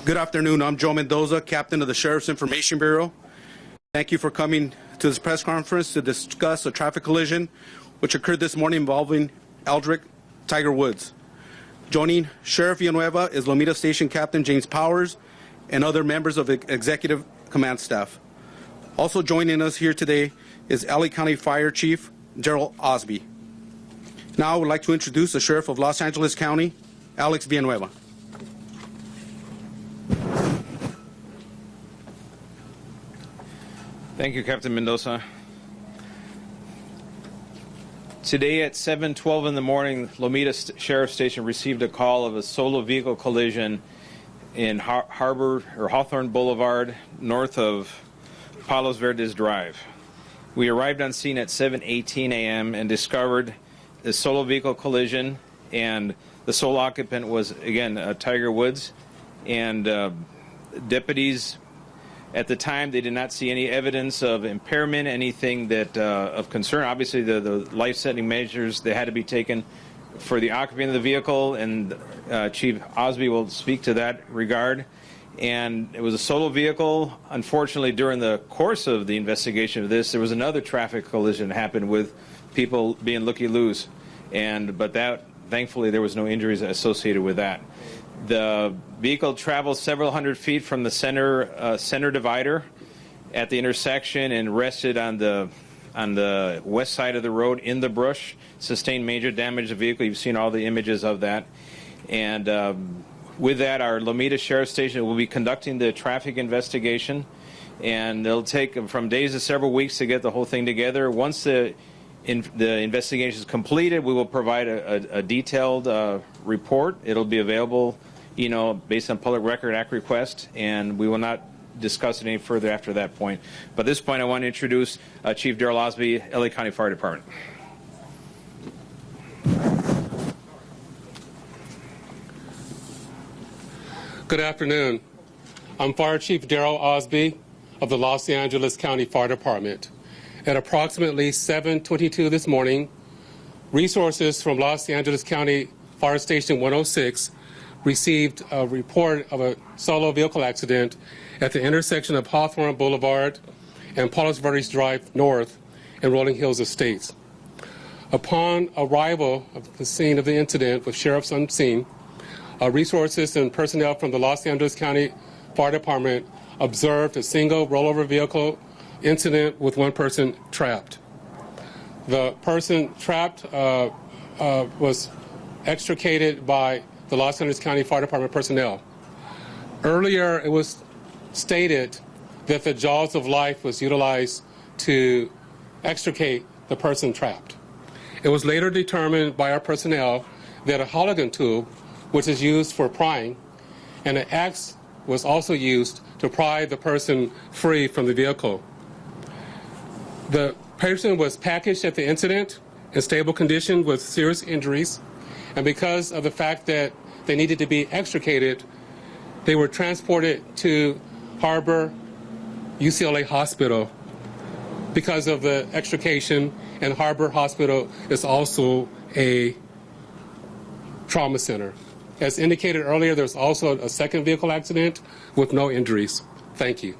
Good afternoon. I'm Joe Mendoza, Captain of the Sheriff's Information Bureau. Thank you for coming to this press conference to discuss a traffic collision which occurred this morning involving Eldrick Tiger Woods. Joining Sheriff Villanueva is Lomita Station Captain James Powers and other members of the Executive Command staff. Also joining us here today is LA County Fire Chief Gerald Osby. Now I would like to introduce the Sheriff of Los Angeles County, Alex Villanueva. Thank you, Captain Mendoza. Today at 7:12 in the morning, Lomita Sheriff Station received a call of a solo vehicle collision in Harbor or Hawthorne Boulevard, north of Palos Verdes Drive. We arrived on scene at 7:18 a.m. and discovered the solo vehicle collision, and the sole occupant was, again, Tiger Woods. And deputies, at the time, they did not see any evidence of impairment, anything that of concern. Obviously, the life-saving measures that had to be taken for the occupant of the vehicle, and Chief Osby will speak to that regard. And it was a solo vehicle. Unfortunately, during the course of the investigation of this, there was another traffic collision that happened with people being looky-loos, but that, thankfully, there was no injuries associated with that. The vehicle traveled several hundred feet from the center divider at the intersection and rested on the west side of the road in the brush. Sustained major damage to the vehicle. You've seen all the images of that. And with that, our Lomita Sheriff Station will be conducting the traffic investigation, and it'll take from days to several weeks to get the whole thing together. Once the investigation is completed, we will provide a detailed report. It'll be available, based on Public Record Act request, and we will not discuss it any further after that point. But at this point, I want to introduce Chief Darrell Osby, LA County Fire Department. Good afternoon. I'm Fire Chief Darrell Osby of the Los Angeles County Fire Department. At approximately 7:22 this morning, resources from Los Angeles County Fire Station 106 received a report of a solo vehicle accident at the intersection of Hawthorne Boulevard and Palos Verdes Drive North in Rolling Hills Estates. Upon arrival of the scene of the incident with sheriffs on scene, resources and personnel from the Los Angeles County Fire Department observed a single rollover vehicle incident with one person trapped. The person trapped was extricated by the Los Angeles County Fire Department personnel. Earlier, it was stated that the jaws of life was utilized to extricate the person trapped. It was later determined by our personnel that a Halligan tube, which is used for prying, and an axe was also used to pry the person free from the vehicle. The person was packaged at the incident in stable condition with serious injuries, and because of the fact that they needed to be extricated, they were transported to Harbor UCLA Hospital because of the extrication, and Harbor Hospital is also a trauma center. As indicated earlier, there's also a second vehicle accident with no injuries. Thank you.